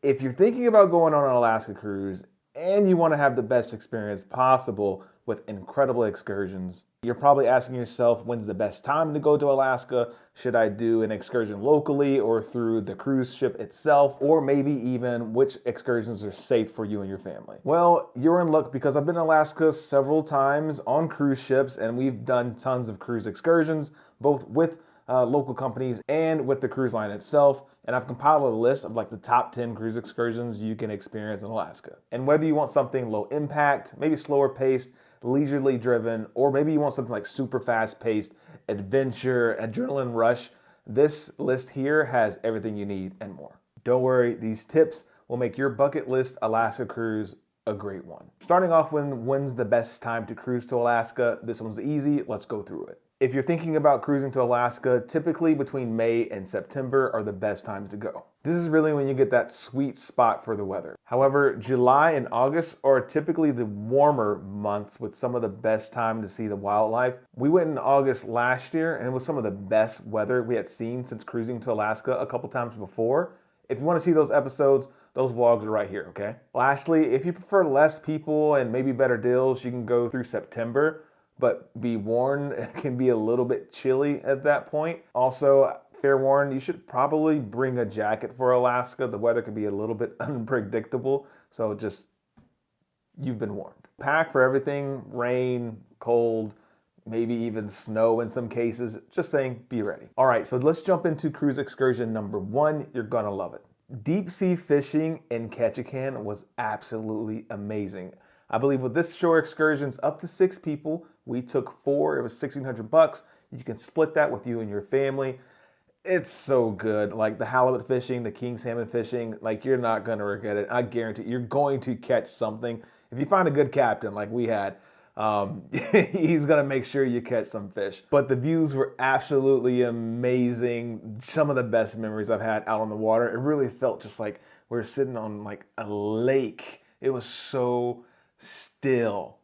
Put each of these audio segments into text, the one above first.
If you're thinking about going on an Alaska cruise and you want to have the best experience possible with incredible excursions, you're probably asking yourself, when's the best time to go to Alaska? Should I do an excursion locally or through the cruise ship itself? Or maybe even which excursions are safe for you and your family? Well, you're in luck because I've been to Alaska several times on cruise ships and we've done tons of cruise excursions, both with local companies and with the cruise line itself. And I've compiled a list of like the top 10 cruise excursions you can experience in Alaska. And whether you want something low impact, maybe slower paced, leisurely driven, or maybe you want something like super fast paced, adventure, adrenaline rush, this list here has everything you need and more. Don't worry, these tips will make your bucket list Alaska cruise a great one. Starting off with when's the best time to cruise to Alaska, this one's easy, let's go through it. If you're thinking about cruising to Alaska, typically between May and September are the best times to go. This is really when you get that sweet spot for the weather. However, July and August are typically the warmer months with some of the best time to see the wildlife. We went in August last year and it was some of the best weather we had seen since cruising to Alaska a couple times before. If you want to see those episodes, those vlogs are right here, okay? Lastly, if you prefer less people and maybe better deals, you can go through September. But be warned, it can be a little bit chilly at that point. Also, fair warning, you should probably bring a jacket for Alaska. The weather can be a little bit unpredictable, so just, you've been warned. Pack for everything, rain, cold, maybe even snow in some cases. Just saying, be ready. All right, so let's jump into cruise excursion number 1. You're gonna love it. Deep sea fishing in Ketchikan was absolutely amazing. I believe with this shore excursions up to 6 people, we took 4, it was $1,600. You can split that with you and your family. It's so good. Like the halibut fishing, the king salmon fishing, like you're not gonna regret it. I guarantee you're going to catch something. If you find a good captain like we had, he's gonna make sure you catch some fish. But the views were absolutely amazing. Some of the best memories I've had out on the water. It really felt just like we were sitting on like a lake. It was so still.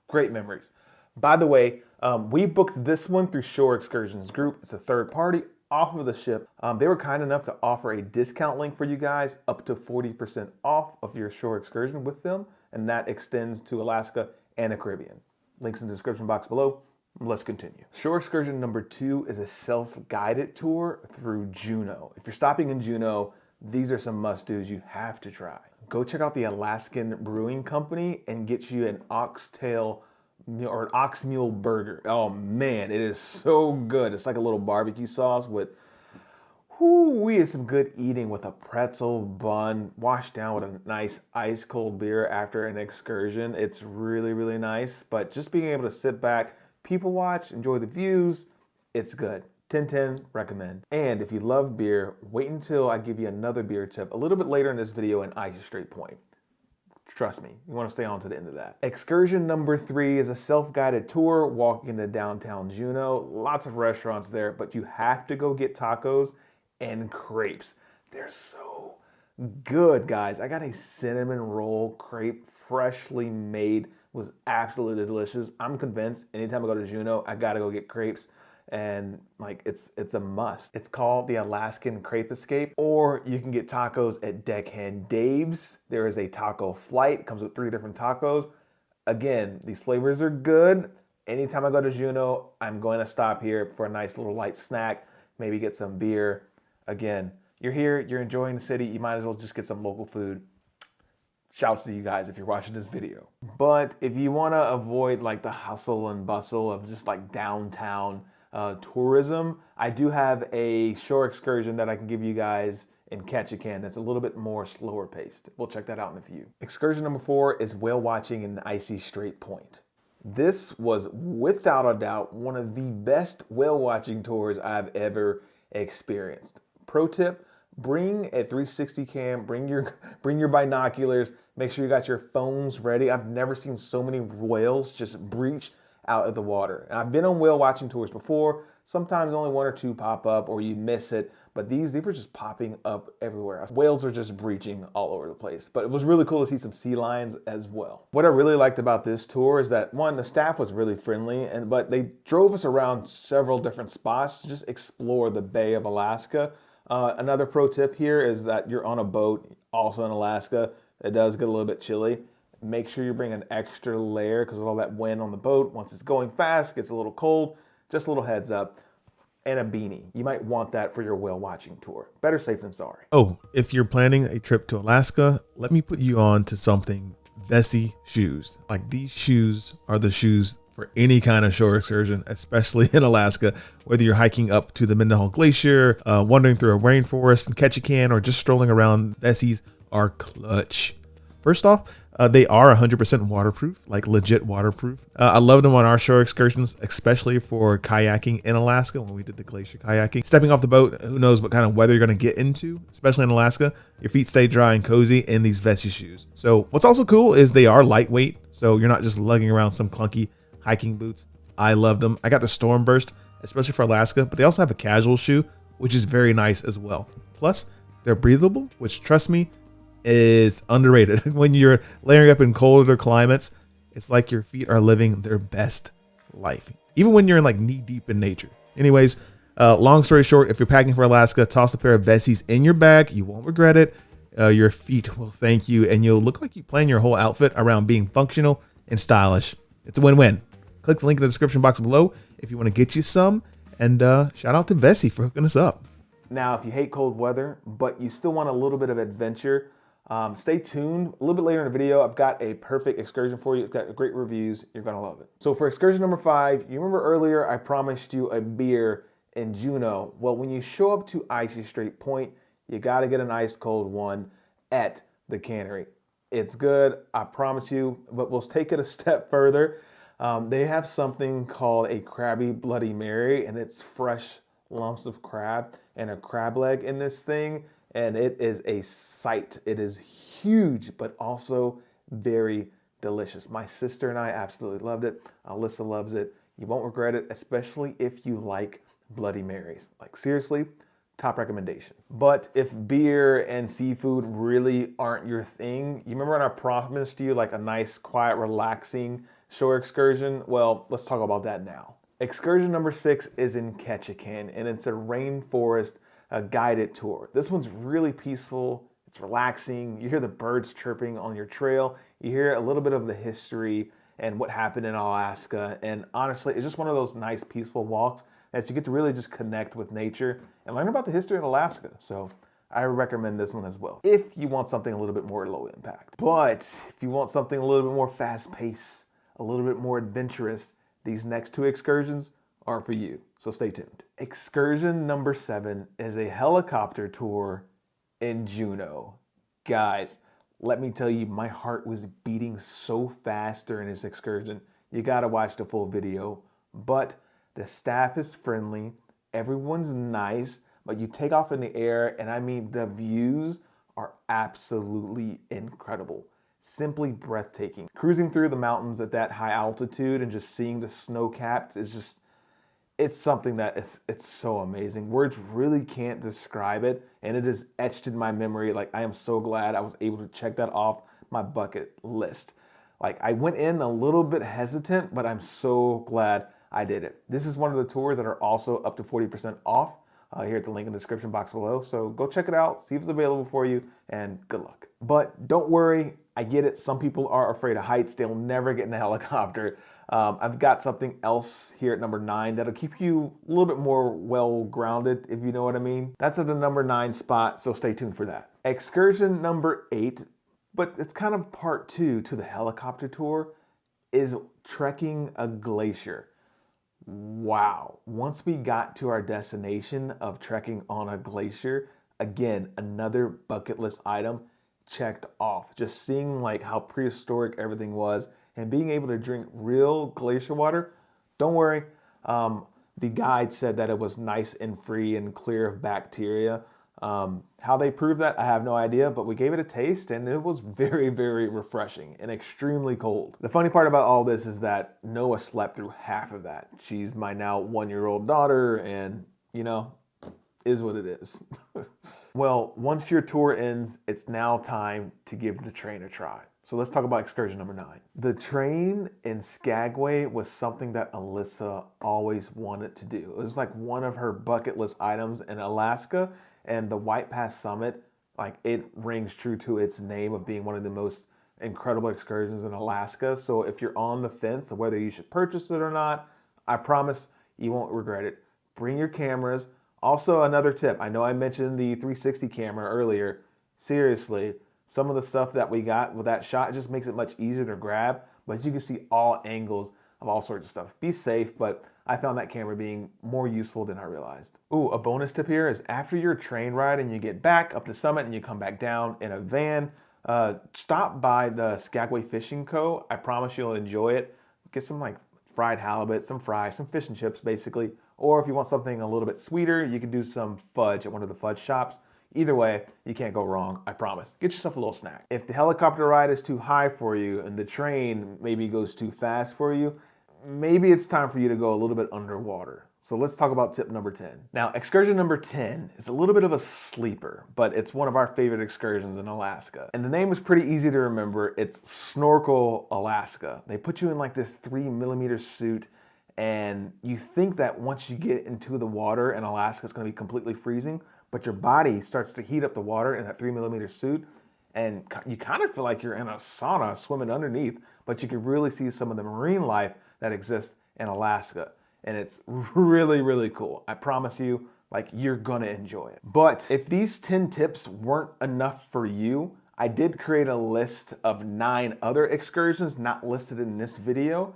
Great memories. By the way, we booked this one through Shore Excursions Group. It's a third party off of the ship. They were kind enough to offer a discount link for you guys up to 40% off of your shore excursion with them. And that extends to Alaska and the Caribbean. Links in the description box below. Let's continue. Shore excursion number 2 is a self-guided tour through Juno. If you're stopping in Juno, these are some must-dos you have to try. Go check out the Alaskan Brewing Company and get you an oxtail or an ox mule burger. Oh man, it is so good. It's like a little barbecue sauce with, we had some good eating with a pretzel bun washed down with a nice ice cold beer after an excursion. It's really, really nice. But just being able to sit back, people watch, enjoy the views, it's good. 10/10, recommend. And if you love beer, wait until I give you another beer tip a little bit later in this video in Icy Strait Point. Trust me, you want to stay on to the end of that. Excursion number 3 is a self-guided tour walking into downtown Juno. Lots of restaurants there, but you have to go get tacos and crepes. They're so good, guys. I got a cinnamon roll crepe, freshly made, was absolutely delicious. I'm convinced anytime I go to Juno, I gotta go get crepes. And like it's a must. It's called the Alaskan Crepe Escape, or you can get tacos at Deckhand Dave's. There is a taco flight. It comes with 3 different tacos. Again, these flavors are good. Anytime I go to Juno, I'm going to stop here for a nice little light snack, maybe get some beer. Again, you're here, you're enjoying the city, you might as well just get some local food. Shouts to you guys if you're watching this video. But if you want to avoid like the hustle and bustle of just like downtown tourism, I do have a shore excursion that I can give you guys in Ketchikan that's a little bit more slower paced. We'll check that out in a few. Excursion number 4 is whale watching in the Icy Strait Point. This was without a doubt one of the best whale watching tours I've ever experienced. Pro tip, bring a 360 cam, bring your binoculars, make sure you got your phones ready. I've never seen so many whales just breach out of the water. And I've been on whale watching tours before. Sometimes only 1 or 2 pop up or you miss it, but they were just popping up everywhere. Whales are just breaching all over the place. But it was really cool to see some sea lions as well. What I really liked about this tour is that, one, the staff was really friendly, but they drove us around several different spots to just explore the Bay of Alaska. Another pro tip here is that you're on a boat. Also in Alaska, it does get a little bit chilly. Make sure you bring an extra layer because of all that wind on the boat. Once it's going fast, it gets a little cold. Just a little heads up. And a beanie. You might want that for your whale watching tour. Better safe than sorry. Oh, if you're planning a trip to Alaska, let me put you on to something. Vessi shoes. Like, these shoes are the shoes for any kind of shore excursion, especially in Alaska. Whether you're hiking up to the Mendenhall Glacier, wandering through a rainforest in Ketchikan, or just strolling around, Vessis are clutch. First off, they are 100% waterproof, like legit waterproof. I loved them on our shore excursions, especially for kayaking in Alaska when we did the glacier kayaking. Stepping off the boat, who knows what kind of weather you're going to get into, especially in Alaska. Your feet stay dry and cozy in these Vessi shoes. So what's also cool is they are lightweight, so you're not just lugging around some clunky hiking boots. I loved them. I got the Storm Burst, especially for Alaska, but they also have a casual shoe, which is very nice as well. Plus, they're breathable, which, trust me, is underrated. When you're layering up in colder climates, it's like your feet are living their best life, even when you're in like knee deep in nature. Anyways, long story short, if you're packing for Alaska, toss a pair of Vessis in your bag. You won't regret it. Your feet will thank you, and you'll look like you plan your whole outfit around being functional and stylish. It's a win-win. Click the link in the description box below if you want to get you some, and shout out to Vessi for hooking us up. Now, if you hate cold weather, but you still want a little bit of adventure, stay tuned. A little bit later in the video, I've got a perfect excursion for you. It's got great reviews. You're going to love it. So for excursion number 5, you remember earlier I promised you a beer in Juno. Well, when you show up to Icy Strait Point, you got to get an ice cold one at the cannery. It's good, I promise you, but we'll take it a step further. They have something called a Krabby Bloody Mary, and it's fresh lumps of crab and a crab leg in this thing. And it is a sight. It is huge, but also very delicious. My sister and I absolutely loved it. Alyssa loves it. You won't regret it, especially if you like Bloody Marys. Like, seriously, top recommendation. But if beer and seafood really aren't your thing, you remember when I promised you like a nice, quiet, relaxing shore excursion? Well, let's talk about that now. Excursion number 6 is in Ketchikan, and it's a rainforest guided tour. This one's really peaceful. It's relaxing. You hear the birds chirping on your trail. You hear a little bit of the history and what happened in Alaska. And honestly, it's just one of those nice, peaceful walks that you get to really just connect with nature and learn about the history of Alaska. So I recommend this one as well, if you want something a little bit more low impact. But if you want something a little bit more fast paced, a little bit more adventurous, these next 2 excursions are for you. So stay tuned. Excursion number 7 is a helicopter tour in Juno. Guys, let me tell you, my heart was beating so fast during this excursion. You gotta watch the full video. But the staff is friendly, everyone's nice, but you take off in the air, and I mean, the views are absolutely incredible. Simply breathtaking. Cruising through the mountains at that high altitude and just seeing the snow caps is just, it's something that it's so amazing. Words really can't describe it, and it is etched in my memory. Like, I am so glad I was able to check that off my bucket list. Like, I went in a little bit hesitant, but I'm so glad I did it. This is one of the tours that are also up to 40% off here at the link in the description box below. So go check it out, see if it's available for you, and good luck. But don't worry, I get it. Some people are afraid of heights. They'll never get in a helicopter. I've got something else here at number 9 that'll keep you a little bit more well-grounded, if you know what I mean. That's at the number 9 spot, so stay tuned for that. Excursion number 8, but it's kind of part 2 to the helicopter tour, is trekking a glacier. Wow. Once we got to our destination of trekking on a glacier, again, another bucket list item checked off. Just seeing like how prehistoric everything was and being able to drink real glacier water. Don't worry, the guide said that it was nice and free and clear of bacteria. How they proved that, I have no idea, but we gave it a taste and it was very, very refreshing and extremely cold. The funny part about all this is that Noah slept through half of that. She's my now 1-year-old daughter, and you know, is what it is. Well, once your tour ends, it's now time to give the train a try. So let's talk about excursion number 9. The train in Skagway was something that Alyssa always wanted to do. It was like one of her bucket list items in Alaska, and the White Pass Summit Like, it rings true to its name of being one of the most incredible excursions in Alaska. So if you're on the fence of whether you should purchase it or not, I promise you won't regret it. Bring your cameras. Also, another tip, I know I mentioned the 360 camera earlier. Seriously, some of the stuff that we got with that shot just makes it much easier to grab, but you can see all angles of all sorts of stuff. Be safe, but I found that camera being more useful than I realized. Ooh, a bonus tip here is after your train ride and you get back up the summit and you come back down in a van, stop by the Skagway Fishing Co. I promise you'll enjoy it. Get some like fried halibut, some fries, some fish and chips basically. Or if you want something a little bit sweeter, you can do some fudge at one of the fudge shops. Either way, you can't go wrong, I promise. Get yourself a little snack. If the helicopter ride is too high for you and the train maybe goes too fast for you, maybe it's time for you to go a little bit underwater. So let's talk about tip number 10. Now, excursion number 10 is a little bit of a sleeper, but it's one of our favorite excursions in Alaska. And the name is pretty easy to remember. It's Snorkel Alaska. They put you in like this 3mm suit, and you think that once you get into the water in Alaska, it's gonna be completely freezing, but your body starts to heat up the water in that 3mm suit, and you kind of feel like you're in a sauna swimming underneath, but you can really see some of the marine life that exists in Alaska. And it's really, really cool. I promise you, like, you're gonna enjoy it. But if these 10 tips weren't enough for you, I did create a list of 9 other excursions not listed in this video.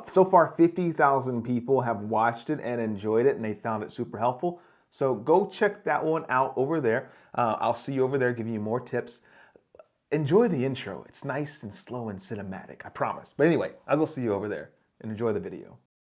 So far, 50,000 people have watched it and enjoyed it, and they found it super helpful. So go check that one out over there. I'll see you over there giving you more tips. Enjoy the intro. It's nice and slow and cinematic, I promise. But anyway, I'll go see you over there and enjoy the video.